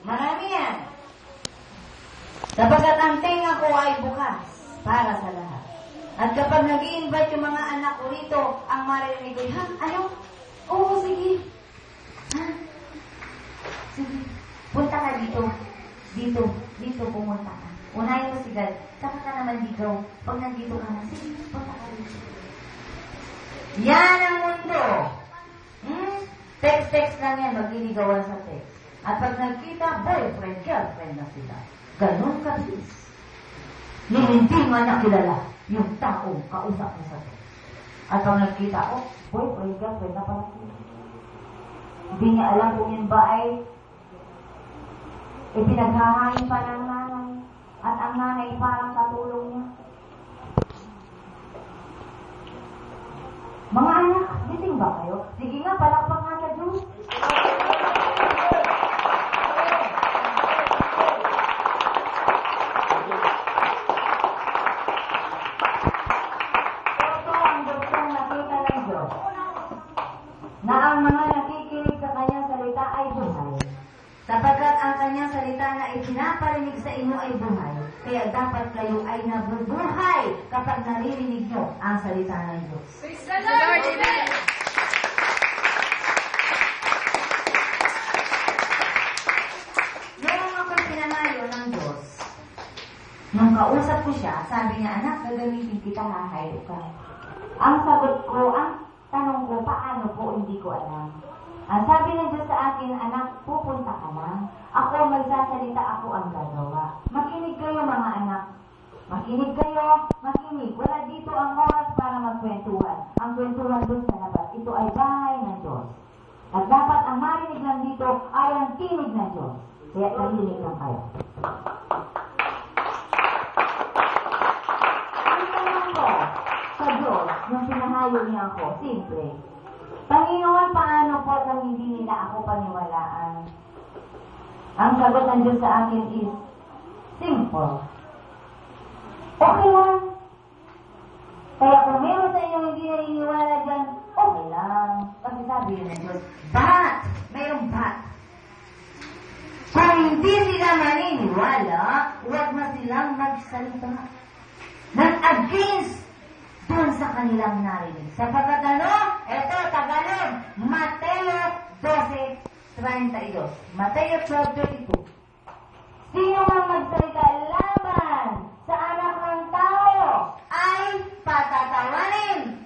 Marami yan. Sapagkat ang tenga ko ay bukas para sa lahat. At kapag nag-i-invite yung mga anak ko rito, ang maririnig ko, ha? Ano? Oo, sige. Ha? Sige. Punta ka dito. Dito pumunta ka. Unahin mo si God. Saka ka naman dito. Pag nandito ka na, sige, punta ka dito. Yan ang mundo. Text lang yan, magliligawan sa text. At pag nagkita, boyfriend, girlfriend na sila. Ganun kabis. Hindi nga niya kilala yung taong kausap mo sa text. At pag nagkita, boyfriend, girlfriend na pala sila. Hindi niya alam kung yun ba ay pinaghahain pa ng nanay. At ang nanay parang katulong niya. Mga anak, gising ba kayo? Sige nga, palakpak nga sa Diyos. Ito ang gustong nakita ng Diyos. Na ang mga nakikinig sa kanyang salita ay buhay. Sapagkat ang kanyang salita na ipinaparinig sa inyo ay buhay. Kaya dapat kayo ay nabubuhay kapag naririnig nyo ang salita ng Diyos. Praise the Lord! Amen! Noong ako'y pinangayo ng Diyos, nung kausap ko siya, sabi niya, anak, gagamitin kita, hahayo ka. Ang sagot ko, ang tanong ko, paano po, hindi ko alam. Ang sabi ng Diyos sa akin, anak, pupunta ka lang. Ako magsasalita, ako ang gagawa. Makinig kayo mga anak. Makinig kayo, makinig. Wala dito ang oras para magkwentuhan. Ang kwentuhan doon sa labas, ito ay bahay ng Diyos. At dapat ang marinig lang dito ay ang tinig ng Diyos. Kaya mahinig lang kayo. Ang tanong ko sa Diyos, nung pinahayo niya ako, simple. Panginoon, paano po kung hindi nila ako paniwalaan? Ang sagot ng Diyos sa akin is simple. Okay lang. Kaya kung meron sa inyo hindi naniniwala dyan, okay lang. Kasi sabi ng Diyos, but, mayroong but. Kung hindi sila maniniwala, huwag na silang magsalita ng against doon sa kanilang narinig. Sapagkat ano? Ito, Tagalog. Mateo 12:32. Mateo 12:32. Sino mang magsalita laban sa anak ng tao ay patatawarin.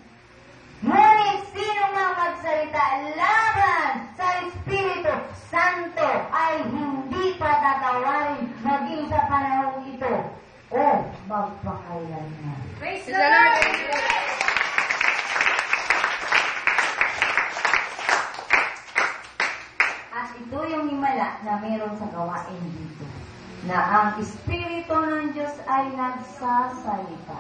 Ngunit sino mang magsalita laban sa Espiritu Santo ay hindi patatawarin maging sa panahon ito o magpakailanman. Praise the Lord! At ito yung himala na meron sa gawain dito. Na ang Espiritu ng Diyos ay nagsasalita.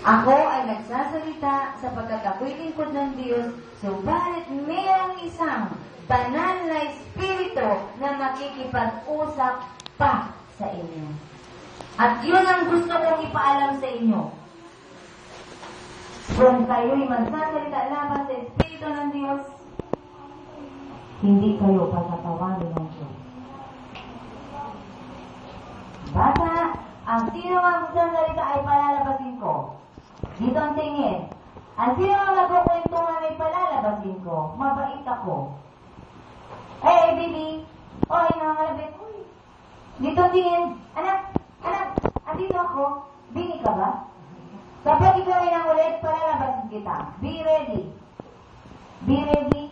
Ako ay nagsasalita sapagkat ako'y lingkod ng Diyos, subalit mayroong isang banal na Espiritu na makikipag-usap pa sa inyo. At yun ang gusto kong ipaalam sa inyo. Kung kayo'y magsasalita laban sa Espiritu ng Diyos, hindi kayo patatawarin ng Diyos. Bata, ang sino ang magsasalita ay palalabasin ko. Dito ang tingin. Ang sino ang nagkukwentuhan ay palalabasin ko. Mabait ako. Baby. Oy, nangalabit. Dito ang tingin. Anak, andito ako. Bini ka ba? Kapag ikaw ay nangulit, palalabasin kita. Be ready. Be ready.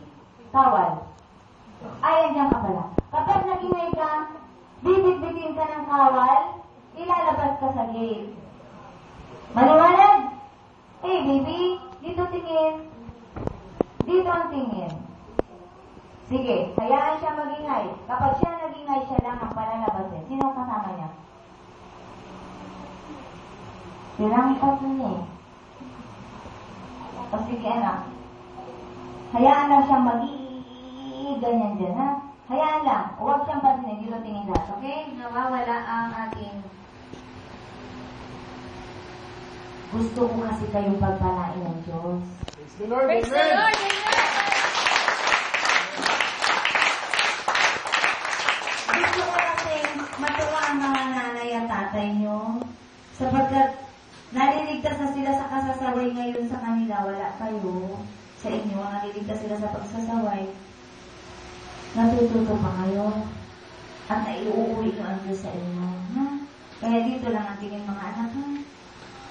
Kawal. Ayan dyan ka pala. Kapag nagingay ka, bibit-bitin ka ng kawal, ilalabas ka sa gate. Maliwanag? Baby, dito tingin. Dito ang tingin. Sige, hayaan siya magingay. Kapag siya nagingay, siya lang ang palalabasin. Sino kasama niya? Silang ipag niya. O sige, anak. Hayaan lang siya ganyan dyan, ha? Hayaan lang. Huwag siyang pansinin. Dito tingin lahat, okay? Nawawala ang ating... Gusto ko kasi kayong pagpalain ng Diyos. Praise the Lord! Amen! Gusto ko kasi matuwa ang mga nanay at tatay nyo sapagkat naliligtas na sila sa kasasaway ngayon sa kanila, wala kayo. Sa inyo, naliligtas sila sa pagsasaway. Natututo pa kayo at naiuuwi nyo ang Diyos sa inyo. Ha? Kaya dito lang ang tingin mga anak, ha?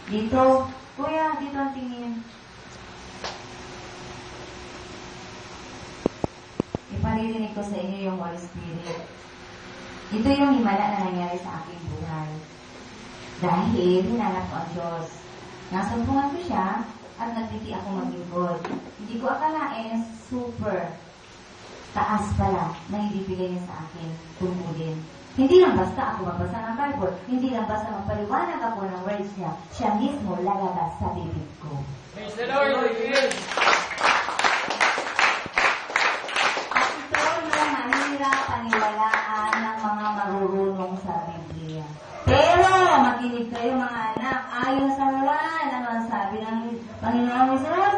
Dito. Kuya, dito ang tingin. Iparirinig ko sa inyo yung Holy Spirit. Ito yung himala na nangyari sa aking buhay. Dahil hinanap ko ang Diyos. Nasumpungan ko siya at nagtiti ako maglingkod. Hindi ko akalain super taas pala na ibibigay niya sa akin tungkulin. Hindi lang basta ako magbasa ng Bible, hindi lang basta magpaliwanag ako ng words niya, siya mismo lalabas sa bibig ko. Praise the Lord. At ito yung mahirap paniwalaan ng mga marurunong sa Biblia. Pero, makinig kayo mga anak, ayon sa Juan, ano ang sabi ng Panginoong Jesus?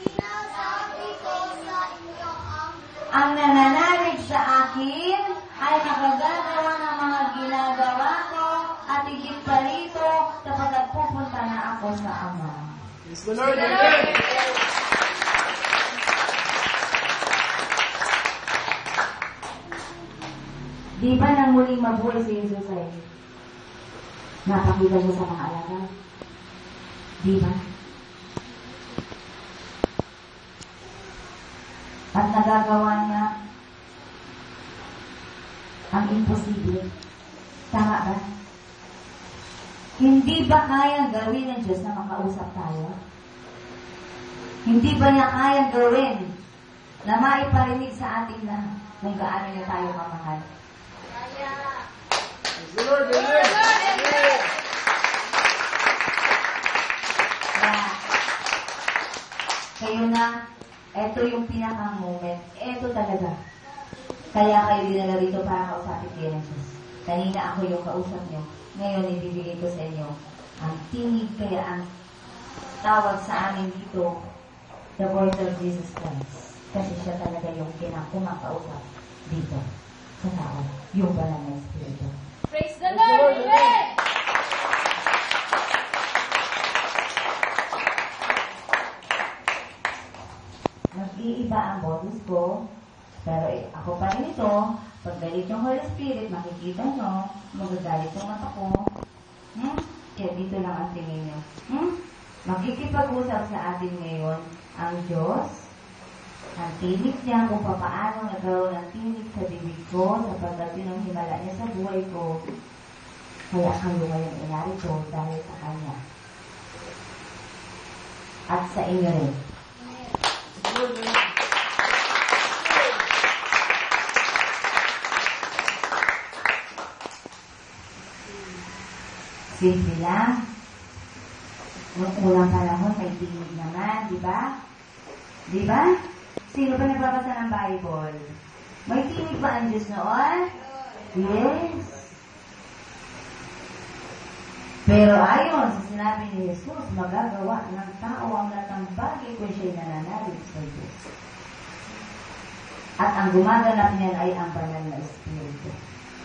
Sinasabi ko sa inyo Ang nananalig sa akin ay nakagagawa ng mga ginagawa ko at higit pa rito sapagkat pupunta na ako sa Ama. Praise the Lord. Amen. Di ba nang muling mabuhay si Jesus ay napakita siya sa mga alagad? Di ba? At nagagawa niya ang imposible. Tama ba? Hindi ba kayang gawin ng Diyos na makausap tayo? Hindi ba niya kayang gawin na maiparinig sa ating lahat kung gaano niya tayo kamahal? Praise the Lord. Amen. Kaya, kayo na, eto yung pinaka-moment. Eto talaga. Kaya kayo dinala rito para kausapin kayo ng Diyos. Kanina ako yung kausap niyo. Ngayon, ibibigay ko sa inyo ang tinig, kaya ang tawag sa amin dito, the voice of Jesus Christ. Kasi siya talaga yung kumakausap dito sa tao, yung banal na Espiritu. Praise the Lord. Amen. Nag-iiba ang boses ko, pero ako pa rin ito. Pag galit yung Holy Spirit, makikita nyo, magagalit yung mata ko. Kaya dito lang ang tingin nyo. Makikipag-usap sa atin ngayon ang Diyos, ang tinig niya kung paano nagkaroon ng tinig sa bibig ko, sapagkat yun ang himala niya sa buhay ko. Kaya kayo ngayon ay narito dahil sa Kanya. At sa inyo rin. Simple lang. Noong unang panahon, may tinig naman, di ba? Di ba? Sino ba nagbabasa ng Bible? May tinig ba ang Diyos noon? Yes. Pero ayon sa sinabi ni Jesus, magagawa ng tao ang lahat ng bagay kung siya'y nananalig sa Diyos. At ang gumaganap niyan ay ang banal na Espiritu.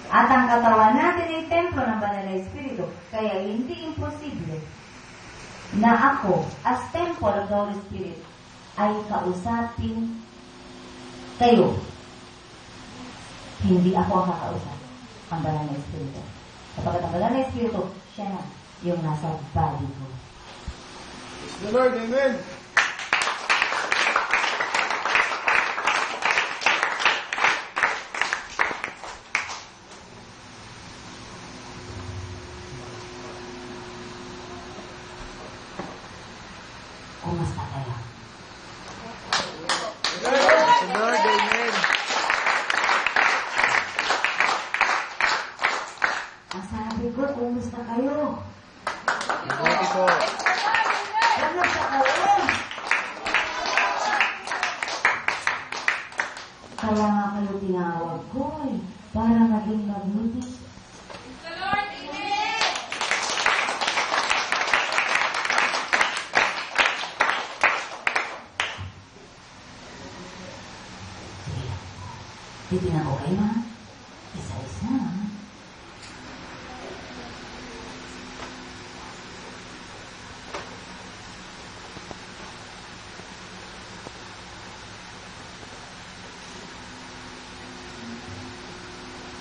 At ang katawan natin ay templo ng banal na Espiritu. Kaya hindi imposible na ako, as temple of the Holy Spirit, ay kausapin kayo. Hindi ako ang kakausap. Ang banal na Espiritu. Kapag ang banal na Espiritu, siya na yung nasa body ko. Praise the Lord. Amen. Kumusta kayo? Praise the Lord. Amen. Ang sabi ko, kumusta kayo? Mabuti po. Kumusta kayo? Kaya nga kayo tinawag ko para maging mabuti. The Lord. Amen. Titignan ko kayo, ha? Isa-isa.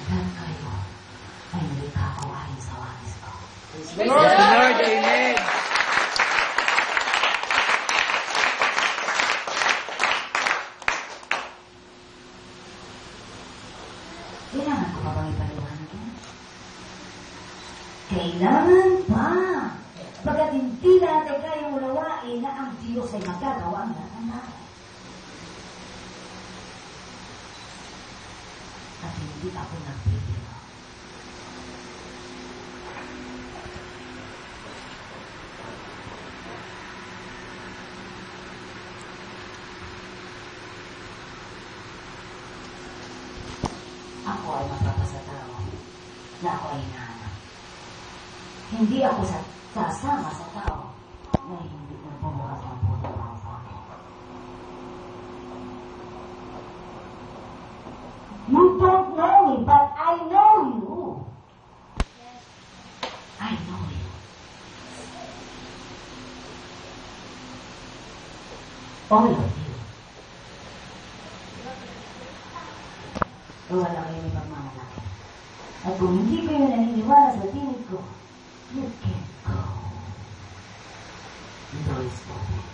Lahat kayo ay nilikha ko ayon sa wangis ko. Praise the Praise Lord. the Lord. Amen. Kailangan ko pa bang ipaliwanag yan? Kailangan pa! Pagkat hindi natin kayang unawain na ang Diyos ay magagawa ang lahat ng bagay. At hindi ako nagpipilo. Ako ay mapapasa tao na ako ay hinahanap. Hindi ako sasama sa tao na hindi ko bumukas ang puso para sa akin. You don't know me, but I know you. I know you. All of you. Wala kayo ng pagmamalaki. At kung hindi kayo naniniwala sa tinig ko, you can't go. There is no way.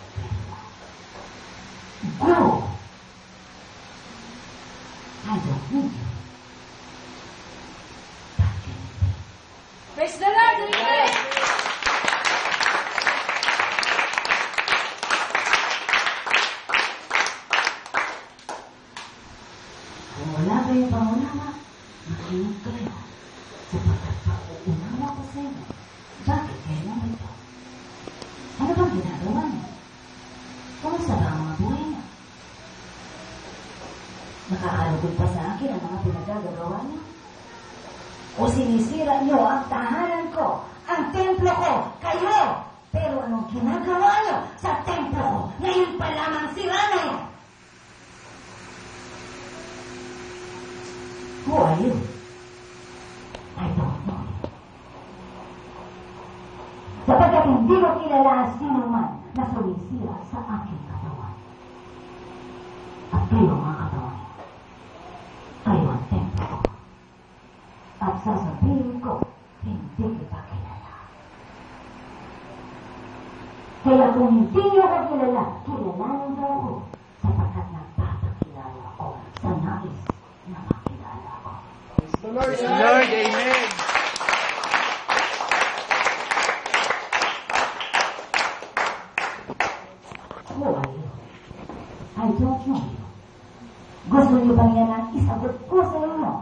Go! I don't need you. That can be. Praise the Lord. Amen. Kung wala kayong pangunawa, makinig kayo. Sapagkat pauunawa ko sa inyo. Bakit kayo nandito? Ano bang ginagawa niyo? Kumusta ba ang mga buhay niyo? Nakakalugod pa sa akin ang mga pinagagawa niyo? O sinisira niyo ang tahanan ko, ang templo ko, kayo! Pero anong ginagawa niyo sa templo ko? Ngayon pa lamang sira na yun! Who are you? I don't know you. Sapagkat hindi ko kilala ang sino man na sumisira sa aking katawan. At kayo mga katawan, kayo ang templo ko. At sasabihin ko, hindi kita kilala. Kaya kung hindi niyo ako kilala, kilalanin daw ako sapagkat nagpapakilala ako sa nais na makilala ko. Praise the Lord. Praise the Lord. Amen. Who are you? I don't know you. Gusto niyo bang yan ang isagot ko sa inyo?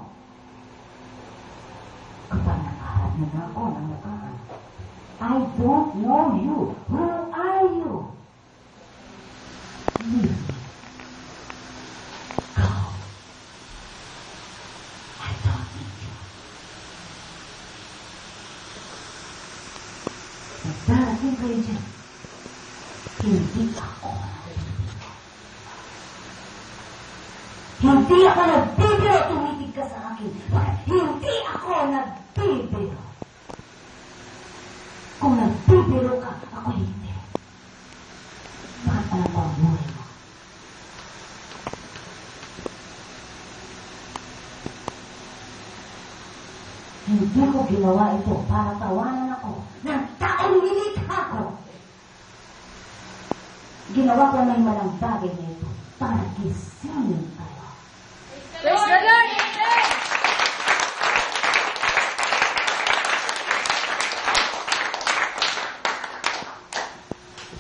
Kapag nakaharap niyo na ako ng nakaan, I don't know you. Who are you? Leave me. Go. I don't need you. Nagdarating kayo dyan. Hindi ako nagbibiro. Hindi ako nagbibiro. Tumitig ka sa akin. Hindi ako nagbibiro. Kung nagbibiro ka, ako hindi. Bakit alam ko ang buhay mo? Hindi ko ginawa ito para tawanan ako ng taong nilikha ko. Ginawa ko na yung malang bagay na ito para gisingin tayo. Praise the Lord. Amen.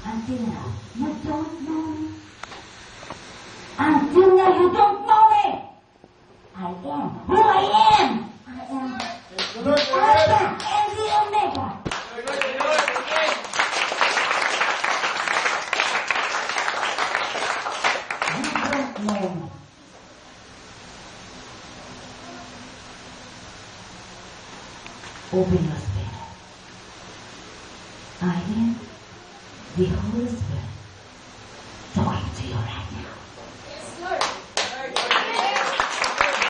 Until now, you don't know me. Until now, you don't know me. I am who I am. I am Praise the Lord. the Alpha and the Omega. You don't know me. Open your spirit. I am the Holy Spirit.